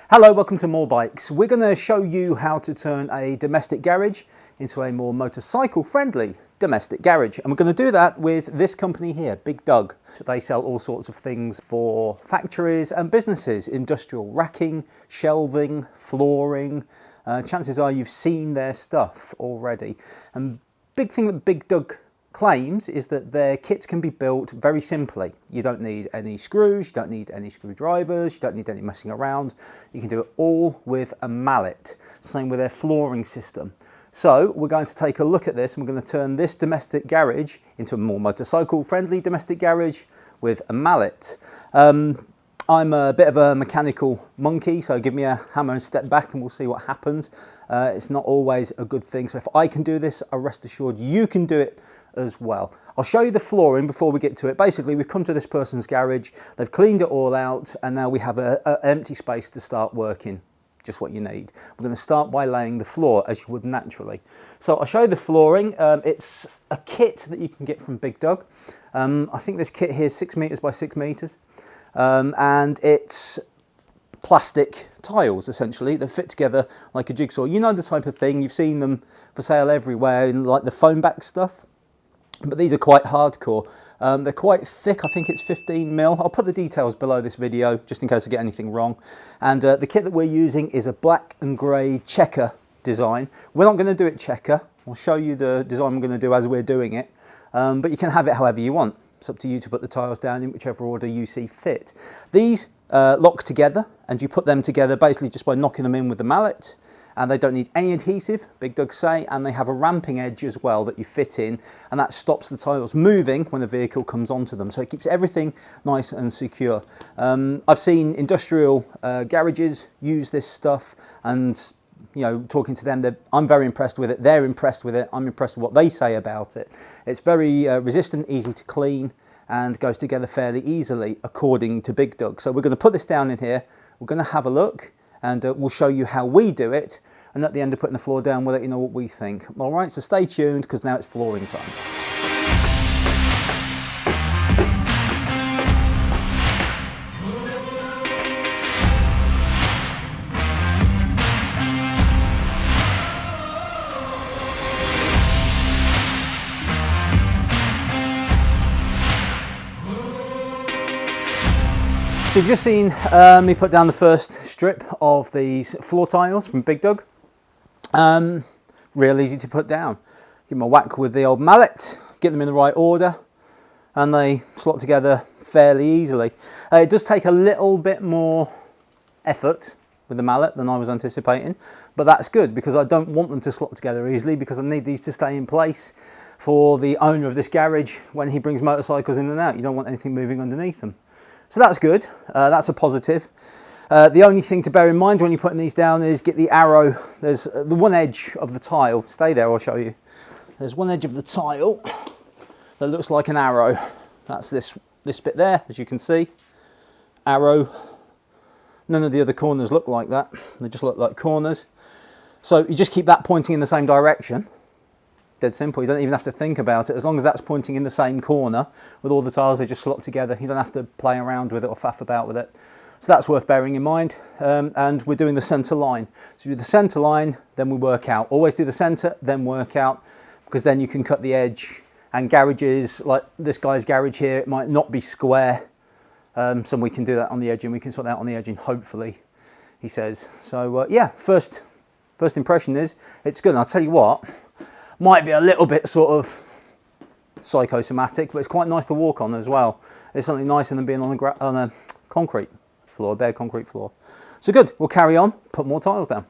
Hello, welcome to MoreBikes. We're going to show you how to turn a domestic garage into a more motorcycle friendly domestic garage. And we're going to do that with this company here, BiGDUG. They sell all sorts of things for factories and businesses, industrial racking, shelving, flooring. Chances are you've seen their stuff already. And big thing that BiGDUG claims is that their kits can be built very simply. You don't need any screws, you don't need any screwdrivers, you don't need any messing around. You can do it all with a mallet. Same with their flooring system. So we're going to take a look at this and we're going to turn this domestic garage into a more motorcycle friendly domestic garage with a mallet. I'm a bit of a mechanical monkey, so give me a hammer and step back and we'll see what happens. It's not always a good thing, so if I can do this, rest assured you can do it as well. I'll show you the flooring before we get to it. Basically, we've come to this person's garage, they've cleaned it all out, and now we have an empty space to start working. Just what you need. We're going to start by laying the floor as you would naturally. So I'll show you the flooring. It's a kit that you can get from BiGDUG. I think this kit here is 6 meters by 6 meters. And it's plastic tiles essentially that fit together like a jigsaw. You know the type of thing, you've seen them for sale everywhere in like the foam back stuff. But these are quite hardcore. They're quite thick, I think it's 15 mil. I'll put the details below this video just in case I get anything wrong. And the kit that we're using is a black and grey checker design. We're not going to do it checker. I'll show you the design we're going to do as we're doing it. But you can have it however you want. It's up to you to put the tiles down in whichever order you see fit. These lock together and you put them together basically just by knocking them in with the mallet. And they don't need any adhesive, BiGDUG say, and they have a ramping edge as well that you fit in, and that stops the tiles moving when the vehicle comes onto them. So it keeps everything nice and secure. I've seen industrial garages use this stuff, and you know, talking to them, I'm very impressed with it. They're impressed with it. I'm impressed with what they say about it. It's very resistant, easy to clean, and goes together fairly easily, according to BiGDUG. So we're going to put this down in here. We're going to have a look. And we'll show you how we do it, and at the end of putting the floor down, we'll let you know what we think. All right, so stay tuned because now it's flooring time. So you've just seen me put down the first strip of these floor tiles from BiGDUG. Real easy to put down. Give them a whack with the old mallet, get them in the right order, and they slot together fairly easily. It does take a little bit more effort with the mallet than I was anticipating, but that's good because I don't want them to slot together easily because I need these to stay in place for the owner of this garage when he brings motorcycles in and out. You don't want anything moving underneath them. So that's good, that's a positive. The only thing to bear in mind when you're putting these down is get the arrow. There's the one edge of the tile, stay there, I'll show you. There's one edge of the tile that looks like an arrow. That's this bit there, as you can see. Arrow. None of the other corners look like that, they just look like corners. So you just keep that pointing in the same direction. Dead simple, you don't even have to think about it. As long as that's pointing in the same corner with all the tiles, they just slot together. You don't have to play around with it or faff about with it. So that's worth bearing in mind. And we're doing the center line. So we do the center line, then we work out. Always do the center, then work out, because then you can cut the edge. And garages, like this guy's garage here, it might not be square. So we can do that on the edge, and we can sort that out on the edge, and hopefully, he says. So yeah, first impression is, it's good. And I'll tell you what, might be a little bit sort of psychosomatic, but it's quite nice to walk on as well. It's something nicer than being on a concrete floor, a bare concrete floor. So good, we'll carry on, put more tiles down.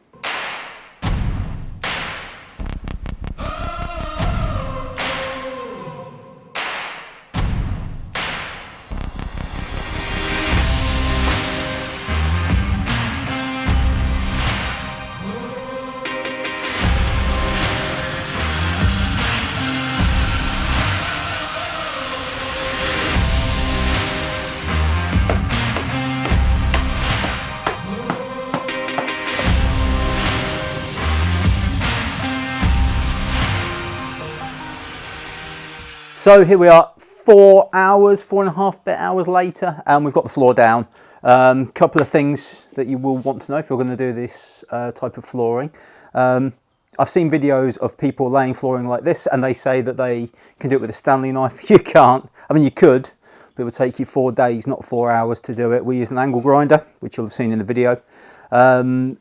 So here we are, 4 hours, 4.5 hours later, and we've got the floor down. Couple of things that you will want to know if you're going to do this type of flooring. I've seen videos of people laying flooring like this, and they say that they can do it with a Stanley knife. You can't. I mean, you could, but it would take you 4 days, not 4 hours to do it. We use an angle grinder, which you'll have seen in the video.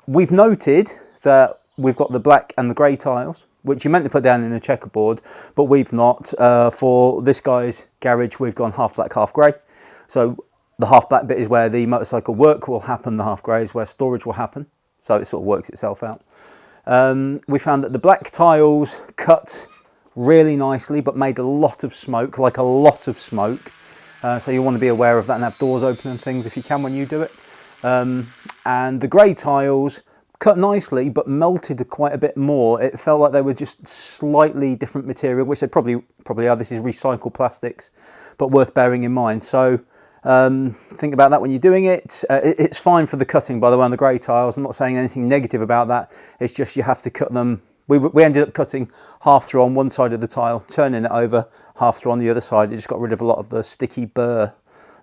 We've noted that we've got the black and the grey tiles, which you're meant to put down in a checkerboard, but we've not. For this guy's garage, we've gone half black, half grey. So the half black bit is where the motorcycle work will happen, the half grey is where storage will happen. So it sort of works itself out. We found that the black tiles cut really nicely, but made a lot of smoke, like a lot of smoke. So you want to be aware of that and have doors open and things if you can when you do it. And the grey tiles cut nicely, but melted quite a bit more. It felt like they were just slightly different material, which they probably are. This is recycled plastics, but worth bearing in mind. So think about that when you're doing it. It's fine for the cutting, by the way, on the grey tiles. I'm not saying anything negative about that. It's just you have to cut them. We ended up cutting half through on one side of the tile, turning it over, half through on the other side. It just got rid of a lot of the sticky burr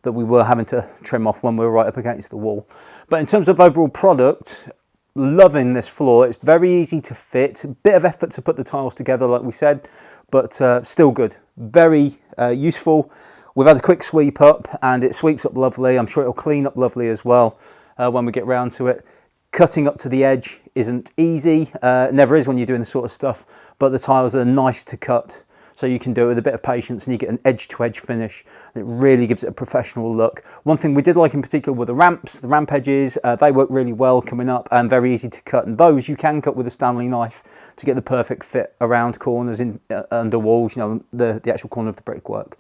that we were having to trim off when we were right up against the wall. But in terms of overall product, loving this floor. It's very easy to fit. A bit of effort to put the tiles together, like we said, but still good. Very useful. We've had a quick sweep up, and it sweeps up lovely. I'm sure it'll clean up lovely as well when we get round to it. Cutting up to the edge isn't easy. It never is when you're doing this sort of stuff, but the tiles are nice to cut. So you can do it with a bit of patience and you get an edge-to-edge finish. It really gives it a professional look. One thing we did like in particular were the ramps, the ramp edges. They work really well coming up and very easy to cut. And those you can cut with a Stanley knife to get the perfect fit around corners, in under walls, you know, the actual corner of the brickwork.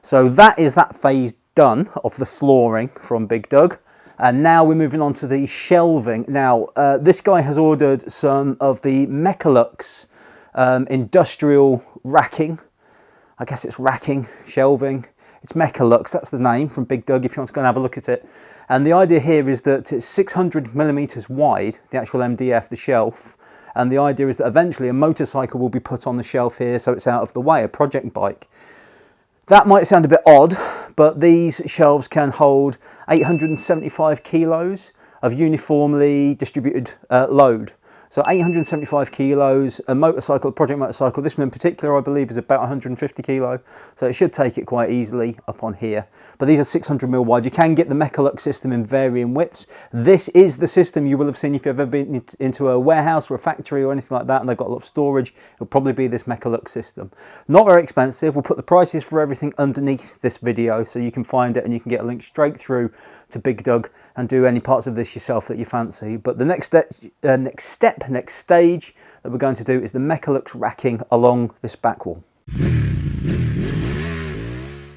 So that is that phase done of the flooring from BiGDUG. And now we're moving on to the shelving. Now, this guy has ordered some of the Mechalux industrial racking. I guess it's racking, shelving. It's Mechalux, that's the name from BiGDUG if you want to go and have a look at it. And the idea here is that it's 600 millimeters wide, the actual MDF, the shelf. And the idea is that eventually a motorcycle will be put on the shelf here so it's out of the way, a project bike. That might sound a bit odd, but these shelves can hold 875 kilos of uniformly distributed load. So 875 kilos, a motorcycle, a project motorcycle, this one in particular I believe is about 150 kilo, so it should take it quite easily up on here. But these are 600 mil wide. You can get the Mechalux system in varying widths. This is the system you will have seen if you've ever been into a warehouse or a factory or anything like that and they've got a lot of storage. It'll probably be this Mechalux system. Not very expensive. We'll put the prices for everything underneath this video so you can find it and you can get a link straight through to BiGDUG and do any parts of this yourself that you fancy. But the next stage that we're going to do is the Mechalux racking along this back wall.